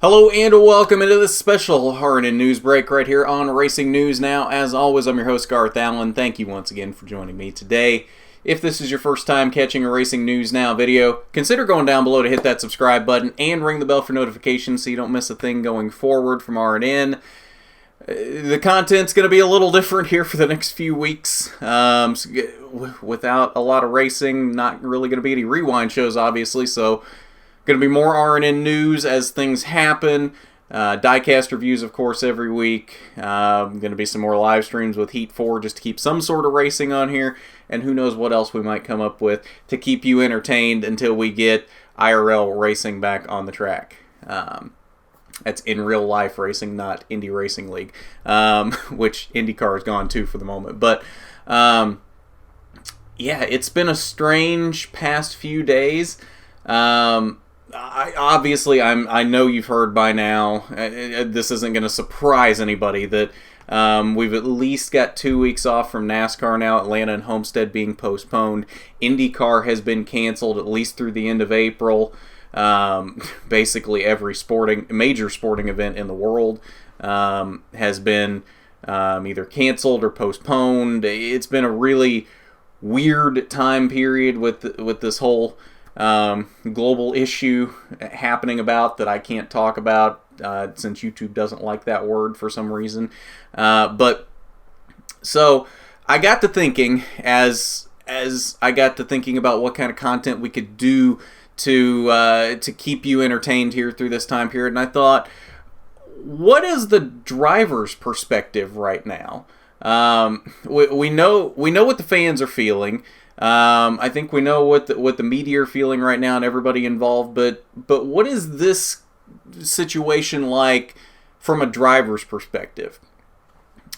Hello and welcome into this special RNN news break right here on Racing News Now. As always, I'm your host Garth Allen. Thank you once again for joining me today. If this is your first time catching a Racing News Now video, consider going down below to hit that subscribe button and ring the bell for notifications so you don't miss a thing going forward from RNN. The content's going to be a little different here for the next few weeks. Without a lot of racing, not really going to be any rewind shows, obviously, so going to be more RNN news as things happen. Diecast reviews, of course, every week. Going to be some more live streams with Heat 4 just to keep some sort of racing on here. And who knows what else we might come up with to keep you entertained until we get IRL racing back on the track. That's in real life racing, not Indy Racing League, which IndyCar is gone too for the moment. But yeah, it's been a strange past few days. I know you've heard by now, this isn't going to surprise anybody, that we've at least got 2 weeks off from NASCAR now, Atlanta and Homestead being postponed. IndyCar has been canceled at least through the end of April. Basically every major sporting event in the world has been either canceled or postponed. It's been a really weird time period with this whole global issue happening about that I can't talk about since YouTube doesn't like that word for some reason. But so I got to thinking as I got to thinking about what kind of content we could do to keep you entertained here through this time period, and I thought, what is the driver's perspective right now? We know what the fans are feeling. I think we know what the media are feeling right now and everybody involved, but what is this situation like from a driver's perspective?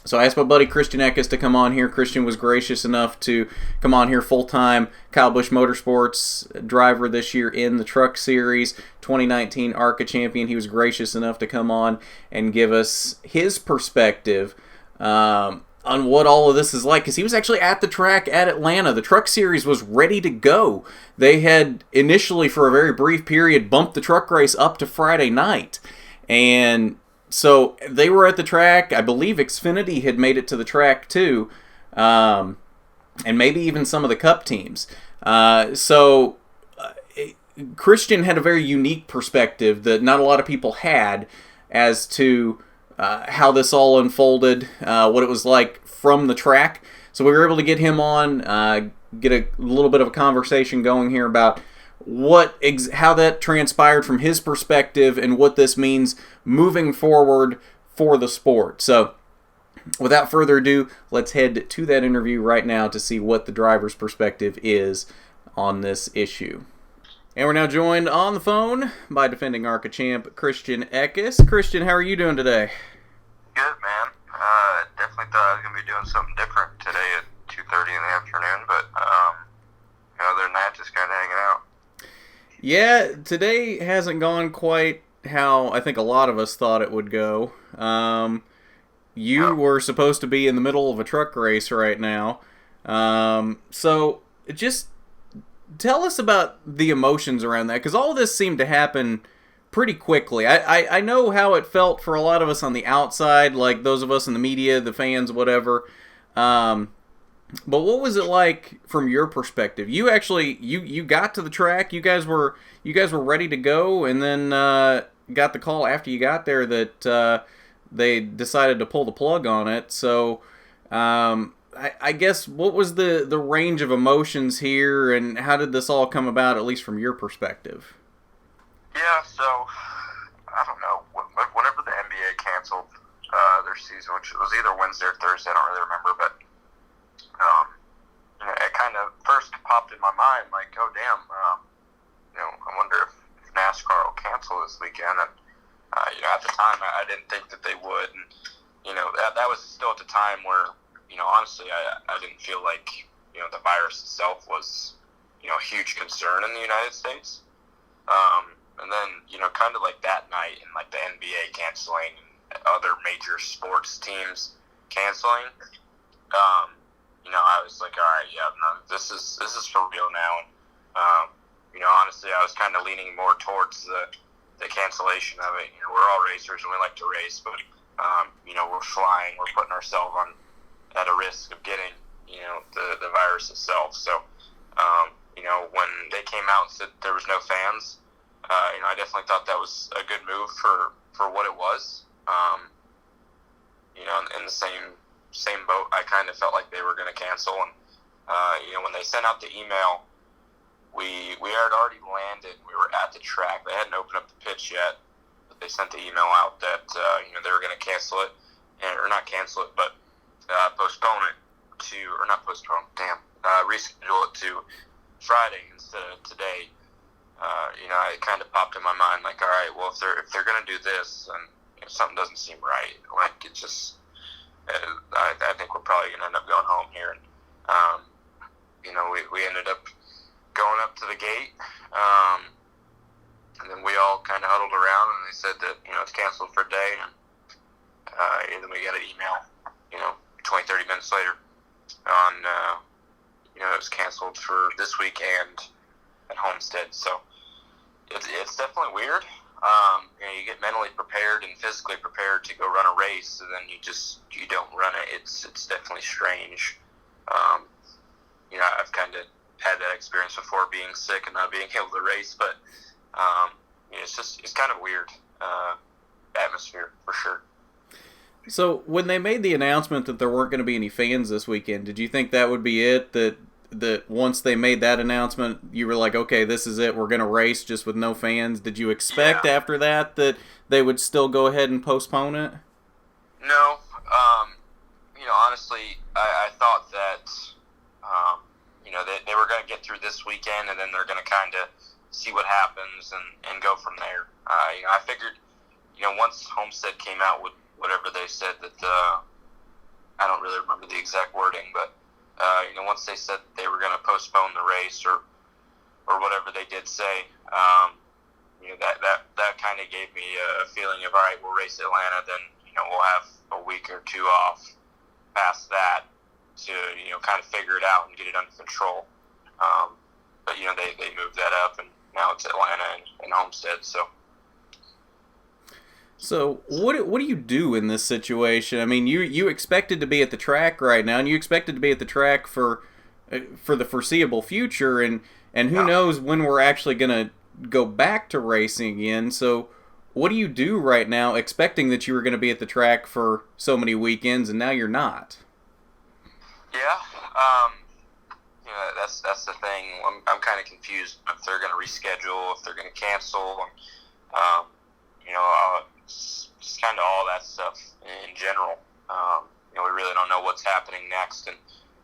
So I asked my buddy Christian Eckes to come on here. Christian was gracious enough to come on here full-time. Kyle Busch Motorsports driver this year in the Truck Series, 2019 ARCA champion. He was gracious enough to come on and give us his perspective on what all of this is like, because he was actually at the track at Atlanta. The Truck Series was ready to go. They had initially, for a very brief period, bumped the truck race up to Friday night. And so they were at the track. I believe Xfinity had made it to the track too, and maybe even some of the Cup teams. Christian had a very unique perspective that not a lot of people had as to how this all unfolded, what it was like from the track. So we were able to get him on, get a little bit of a conversation going here about how that transpired from his perspective and what this means moving forward for the sport. So without further ado, let's head to that interview right now to see what the driver's perspective is on this issue. And we're now joined on the phone by defending ARCA champ Christian Eckes. Christian, how are you doing today? Good, man. Definitely thought I was going to be doing something different today at 2:30 in the afternoon, but other than that, just kind of hanging out. Yeah, today hasn't gone quite how I think a lot of us thought it would go. You were supposed to be in the middle of a truck race right now. So just tell us about the emotions around that, because all of this seemed to happen pretty quickly. I know how it felt for a lot of us on the outside, like those of us in the media, the fans, whatever. But what was it like from your perspective? You actually you got to the track. You guys were ready to go, and then got the call after you got there that they decided to pull the plug on it. So I guess what was the range of emotions here, and how did this all come about, at least from your perspective? Yeah, so I don't know. Whenever the NBA canceled their season, which was either Wednesday or Thursday, I don't really remember, but it kind of first popped in my mind, like, oh damn, I wonder if NASCAR will cancel this weekend. And at the time, I didn't think that they would, and that was still at the time where, honestly, I didn't feel like the virus itself was a huge concern in the United States. And then, kind of like that night and like the NBA canceling and other major sports teams canceling, I was like, all right, yeah, no, this is for real now. And, honestly, I was kind of leaning more towards the the cancellation of it. We're all racers and we like to race, but we're flying. We're putting ourselves at a risk of getting the virus itself. So when they came out and said there was no fans, I definitely thought that was a good move for what it was. In the same boat, I kind of felt like they were going to cancel, and when they sent out the email, we had already landed. We were at the track. They hadn't opened up the pitch yet, but they sent the email out that they were going to cancel it, or not cancel it, but postpone it to, or not postpone, reschedule it to Friday instead of today. It kind of popped in my mind, like, all right, well, if they're going to do this, then something doesn't seem right. Like, it just, I think we're probably going to end up going home here. And, we ended up going up to the gate, and then we all kind of huddled around, and they said that, it's canceled for a day, and then we got an email, 20, 30 minutes later on, it was canceled for this weekend at Homestead. So it's definitely weird. You get mentally prepared and physically prepared to go run a race, and then you don't run it. It's definitely strange. I've kind of had that experience before, being sick and not being able to race, but it's kind of weird atmosphere for sure. So when they made the announcement that there weren't going to be any fans this weekend, did you think that would be it? That once they made that announcement, you were like, okay, this is it, we're going to race just with no fans? Did you expect after that they would still go ahead and postpone it? No. Honestly, I thought that, they were going to get through this weekend, and then they're going to kind of see what happens and go from there. I figured, once Homestead came out with whatever they said, that I don't really remember the exact wording, but once they said they were going to postpone the race or whatever they did say, that kind of gave me a feeling of, all right, we'll race Atlanta, then we'll have a week or two off past that to kind of figure it out and get it under control. But they moved that up, and now it's Atlanta and Homestead. So what do you do in this situation? I mean, you expected to be at the track right now, and you expected to be at the track for the foreseeable future, and who knows when we're actually going to go back to racing again. So what do you do right now, expecting that you were going to be at the track for so many weekends, and now you're not? Yeah, that's the thing. I'm kind of confused if they're going to reschedule, if they're going to cancel, just kind of all that stuff in general. We really don't know what's happening next, and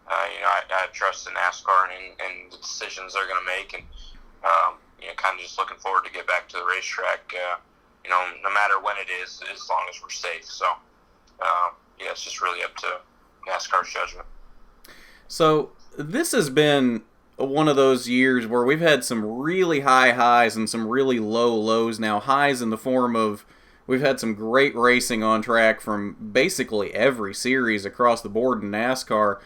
I trust in NASCAR and the decisions they're going to make, and kind of just looking forward to get back to the racetrack. No matter when it is, as long as we're safe. So, it's just really up to NASCAR's judgment. So this has been one of those years where we've had some really high highs and some really low lows. Now, highs in the form of we've had some great racing on track from basically every series across the board in NASCAR,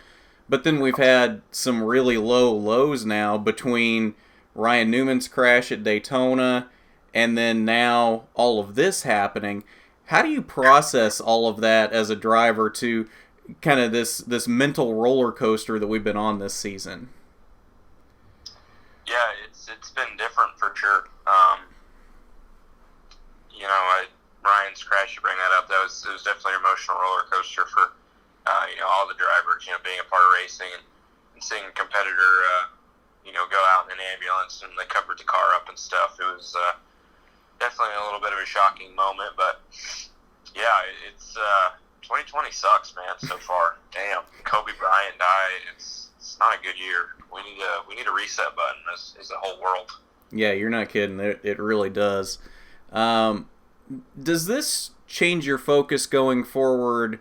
but then we've had some really low lows now between Ryan Newman's crash at Daytona and then now all of this happening. How do you process all of that as a driver to kind of this mental roller coaster that we've been on this season? Yeah, it's been different for sure. Ryan's crash, you bring that up, it was definitely an emotional roller coaster for all the drivers, being a part of racing and seeing a competitor go out in an ambulance, and they covered the car up and stuff. It was definitely a little bit of a shocking moment, but yeah, it's 2020 sucks, man, so far. Damn, Kobe Bryant died. It's not a good year. We need a reset button as the whole world. Yeah, you're not kidding. It really does. Does this change your focus going forward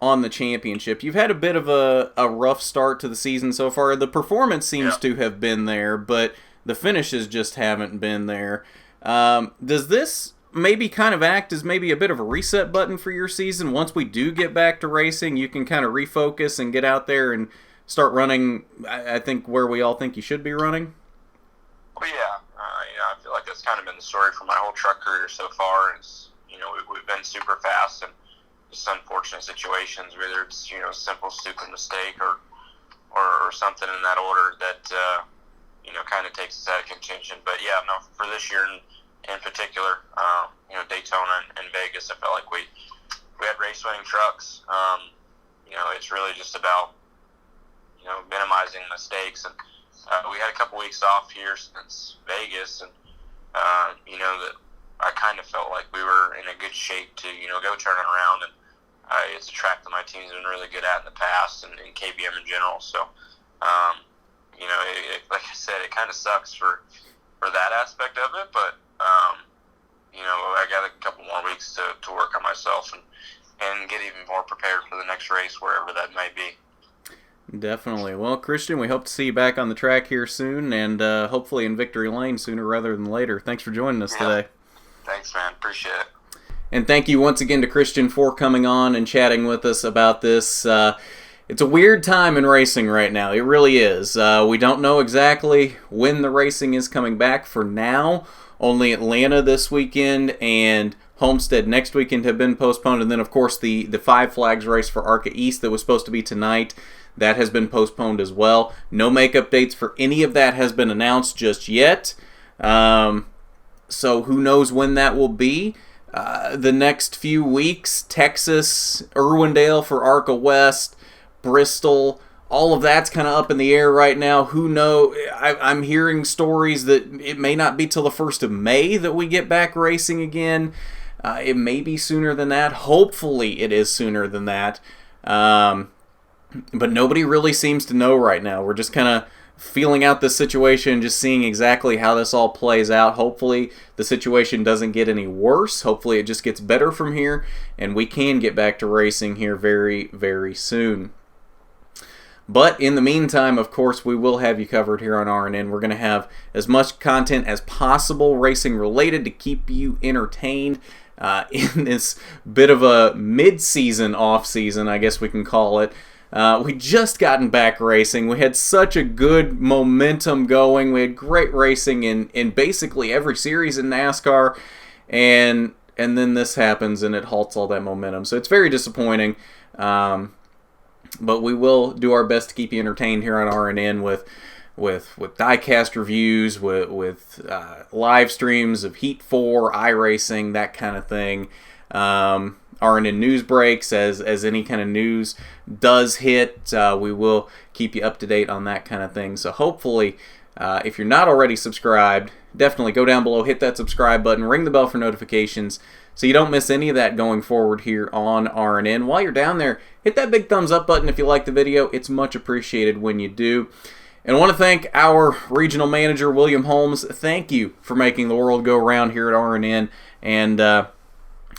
on the championship? You've had a bit of a rough start to the season so far. The performance seems to have been there, but the finishes just haven't been there. Does this maybe kind of act as maybe a bit of a reset button for your season? Once we do get back to racing, you can kind of refocus and get out there and start running, I think, where we all think you should be running? Well, yeah. I feel like that's kind of been the story for my whole truck career so far. Is, we've been super fast and just unfortunate situations, whether it's, simple, stupid mistake or something in that order that, kind of takes us out of contention. But yeah, no, for this year in particular, Daytona and Vegas, I felt like we had race-winning trucks. It's really just about, minimizing mistakes. And we had a couple weeks off here since Vegas, and, that I kind of felt like we were in a good shape to, go turn it around. And it's a track that my team's been really good at in the past, and KBM in general. So, like I said, it kind of sucks for that aspect of it, but, I got a couple more weeks to work on myself and get even more prepared for the next race, wherever that may be. Definitely. Well, Christian, we hope to see you back on the track here soon, and hopefully in victory lane sooner rather than later. Thanks for joining us today. Thanks, man. Appreciate it. And thank you once again to Christian for coming on and chatting with us about this. It's a weird time in racing right now. It really is. We don't know exactly when the racing is coming back. For now, only Atlanta this weekend and Homestead next weekend have been postponed. And then, of course, the Five Flags race for ARCA East that was supposed to be tonight, that has been postponed as well. No makeup dates for any of that has been announced just yet. So who knows when that will be. The next few weeks, Texas, Irwindale for ARCA West, Bristol, all of that's kind of up in the air right now. Who knows? I'm hearing stories that it may not be till the 1st of May that we get back racing again. It may be sooner than that. Hopefully it is sooner than that. But nobody really seems to know right now. We're just kind of feeling out the situation, just seeing exactly how this all plays out. Hopefully the situation doesn't get any worse. Hopefully it just gets better from here, and we can get back to racing here very, very soon. But in the meantime, of course, we will have you covered here on RNN. We're going to have as much content as possible racing related to keep you entertained in this bit of a mid-season, off-season, I guess we can call it. We just gotten back racing. We had such a good momentum going. We had great racing in basically every series in NASCAR, and then this happens and it halts all that momentum. So it's very disappointing. But we will do our best to keep you entertained here on RNN with diecast reviews, with live streams of Heat 4, iRacing, that kind of thing. RNN news breaks as any kind of news does hit. We will keep you up to date on that kind of thing. So hopefully, if you're not already subscribed, definitely go down below, hit that subscribe button, ring the bell for notifications so you don't miss any of that going forward here on RNN. While you're down there, hit that big thumbs up button if you like the video. It's much appreciated when you do. And I want to thank our regional manager, William Holmes. Thank you for making the world go round here at RNN and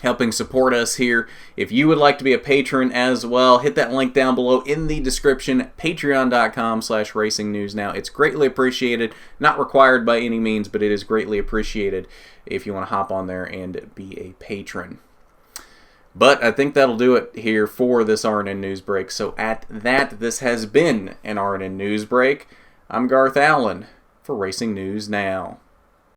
helping support us here. If you would like to be a patron as well, hit that link down below in the description, patreon.com/racingnewsnow. It's greatly appreciated. Not required by any means, but it is greatly appreciated if you want to hop on there and be a patron. But I think that'll do it here for this RNN News Break. So at that, this has been an RNN News Break. I'm Garth Allen for Racing News Now.